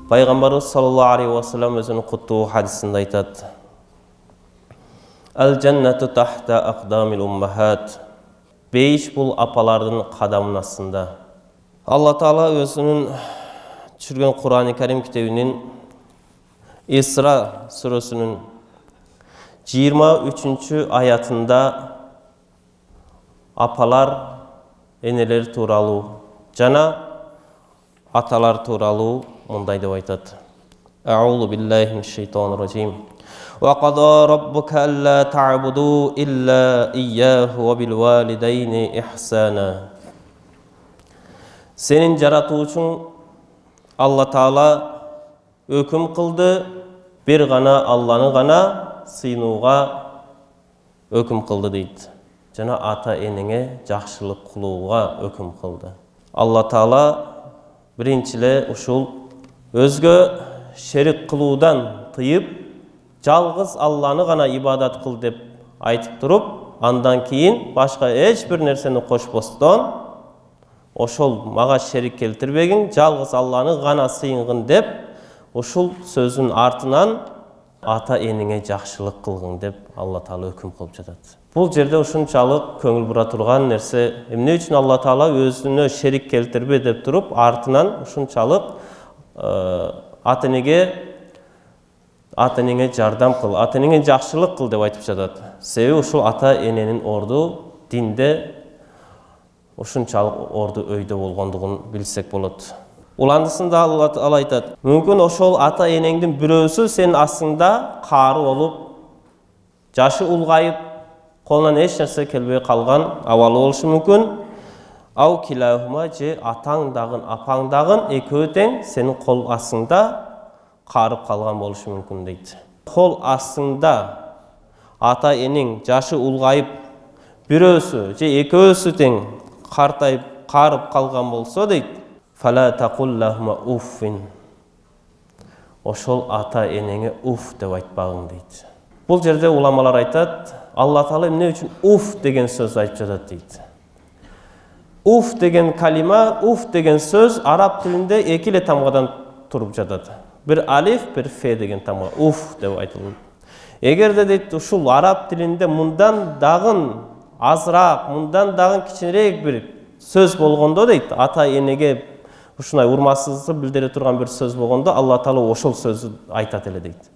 Peygamberimiz sallallahu aleyhi ve sellem özünün kuttuğu hadisinde aytat. El cennetu tahta aqdamil ummahat. Beyiş bul apalardın kadamın aslında. Allah Teala özünün düşürgen Kur'an-ı Kerim kitabının İsra surasının 23. ayatında apalar, eneler turalı, cana atalar turalı munday dep aytat. A'udhu billahi mineşşeytanirracim. Ve qada rabbuka alla ta'budu illa iyyahu ve bil valideyni ihsana. Senin jaratuuçun Allah Taala hüküm kıldı, bir gana Allah'ını gana sıyınuğa hüküm kıldı deydi. Jana ata enenge жақшылық kılıuğa hüküm kıldı. Allah Taala birinçile uşul özgö şerik kılıudan tıyıp жалғыз Allah'ını gana ibadat kıl dep aytıp turup, andan keyin başka hiç bir nerseni koşboston oşol maga şerik keltirbegin, жалғыз Allah'ını gana sıyıngın dep oşul sözün artынан ata enenge жақшылық kılgın dep Allah Taala hüküm kılıp жатат. Бұл жерде ушунчалык көңүл бура турган нерсе, эмне үчүн Алла Таала өзүнө шерик келтирбе деп туруп, артынан ушунчалык ата энеңе жардам кыл, ата энеңе жакшылык кыл деп айтып жатат. Себеби ушул ата эненин орду динде ушунчалык орду өйдө болгондугун билсек болот. Уландысында Алла Таала айтат: "Мүмкүн ошол ата энеңдин бирөөсү сенин астыңда кары болуп, жашы улгайып, қолынан еш нәрсе келбей қалған авалы болушу мүмкін. Ау килахума же атаңдағын, апаңдағын екеуі тең сенің қол астыңда қарып қалған болушу мүмкін дейді. Қол астыңда ата енең жашы улғайып, бирөөсү же екеуісі тең қартайып, қарып қалған болса дейді. Фала тақуллахума уффин. Ошол ата енеңе уф деп айтпағың дейді. Бұл жерде уламалар айтат, Алла Таала эмне үчүн уф деген сөз айтып жатат дейт. Уф деген калима, уф деген сөз араб тилинде эки эле тамгадан туруп жатат. Бир алиф, бир фе деген тамга. Уф деп айтылат. Эгерде дейт ушул араб тилинде мындан дагы азыраак, мындан дагы кичинерээк бир сөз болгондо дейт, ата энеге ушундай урматсыздыкты билдире турган бир сөз болгондо Алла Таала ошол сөздү айтат эле дейт.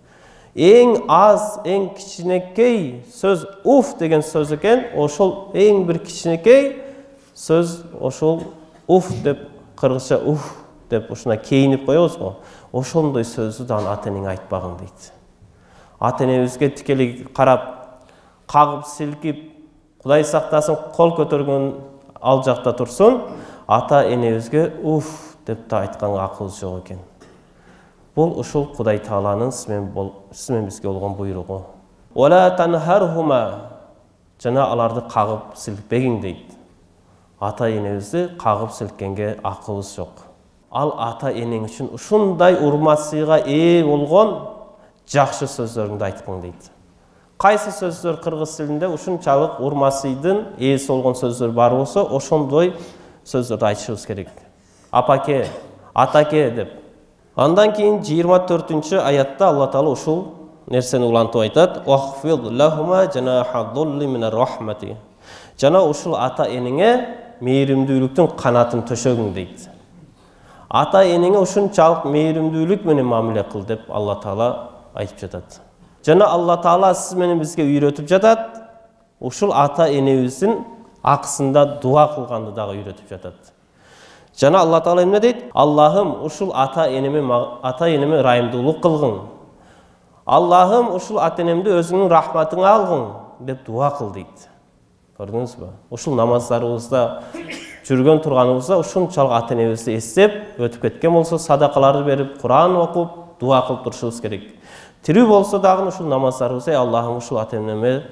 Ең аз, ең кичинекей сөз уф деген сөз екен, ошол ең бір кичинекей сөз ошол уф деп, кыргызча уф деп ушуна кейинип коебуз го. Ошондой сөздү дагы ата энең айтпагың дейт. Ата энебизге тикелей карап, кагып силкип, Кудай сактасын, кол көтөргөн ал жакта турсун, ата энебизге уф деп да айтканга акыбыз жок экен. Бұл ушул Кудай Тааланын симен бизге болгон буйругу. Вала танхархума, жана аларды кагып силкпегиң дейт. Ата энебизди кагып силккенге акыбыз жок. Ал ата энең үчүн ушундай урмат-сыйга ээ болгон жакшы сөздөрүңдү айтпаң дейт. Кайсы сөздөр кыргыз тилинде ушунчалык урмат-сыйдын ээси болгон сөздөр бар болсо, ошондой сөздөрдү айтышыбыз керек. Апаке, атаке деп. Андан кейін 24-ші аятта Алла Таала ушул нерсени улантып айтат: "Вахфид лахума жанаха дулли минар рахмати". Жана ушул ата энеңе мээримдүүлүктүн канатын төшөгүң дейт. Ата энеңе ушунчалык мээримдүүлүк менен мамиле кыл деп Алла Таала айтып жатат. Жана Алла Таала сиз менен бизге үйрөтүп жатат, ушул ата энебиздин акысында дуа кылганды дагы үйрөтүп жатат. Жана Алла Таала эмне дейт? Аллахым ушул ата энеме райымдуулук кылгын. Аллахым ушул ата энемди өзүңнүн рахматыңа алгын деп дуа кыл дейт. Көрдүңүзбү? Ушул намаздарыбызда жүргөн турганыбызда ушунчалык ата энебизди эстеп өтүп кеткен болсо, садакаларды берип, Куран окуп, дуа кылып турушубуз керек. Тирүү болсо дагы ушул намаздарыбызда Аллахым ушул ата энеме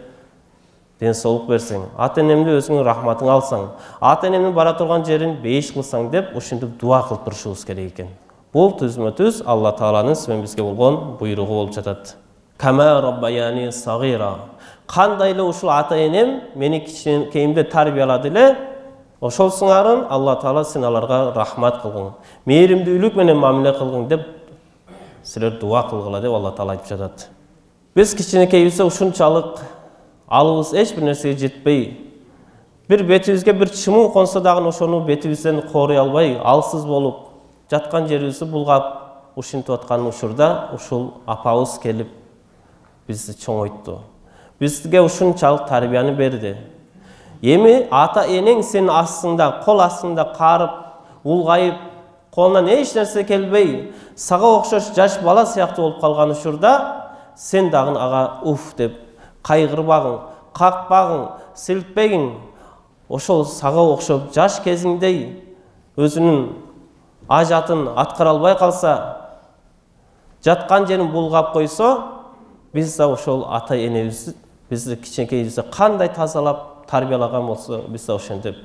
ден соолук берсең, ата энемди өзүңнүн рахматыңа алсаң, ата энемдин бара турган жерин бейиш кылсаң деп ушинтип дуа кылып турушубуз керек экен. Бул түзмө-түз Алла Тааланын симен бизге болгон буйругу болуп жатат. Кама раббаяни сагира. Кандай эле ушул ата энем мени кичинекейимде тарбиялады эле, Ошол сыңарын Алла Таала сен аларга рахмат кылгын, мээримдүүлүк менен мамиле кылгын деп силер дуа кылгыла деп Алла Таала айтып жатат. Биз кичинекейибизде ушунчалык алыбыз эч бир нерсеге жетпей, bir betibizge bir çımın konsa dağın oşonu betibizden koruy alбай, алсыз болуп, жаткан жерибизди булгап, ушинтип аткан учурда ушул апабыз келип бизди чоңойтtu. Бизге ушунчалык тарбияны берди. Эми ата энең сенин астыңда, кол астыңда карып, улгайып, колунан эч нерсе келбей, сага окшош жаш бала сыяктуу болуп калган учурда сен дагы ага уф деп кайгырбагың, какпагың, силтпегиң. Ошол сага окшоп жаш кезиңдей өзүнүн ажатын аткара албай калса, жаткан жерин булгап койсо, биз да ошол ата энебизди, бизди кичинекейибизди кандай тазалап тарбиялаган болсо, биз да ошентип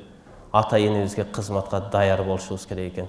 ата энебизге кызматка даяр болушубуз керек экен.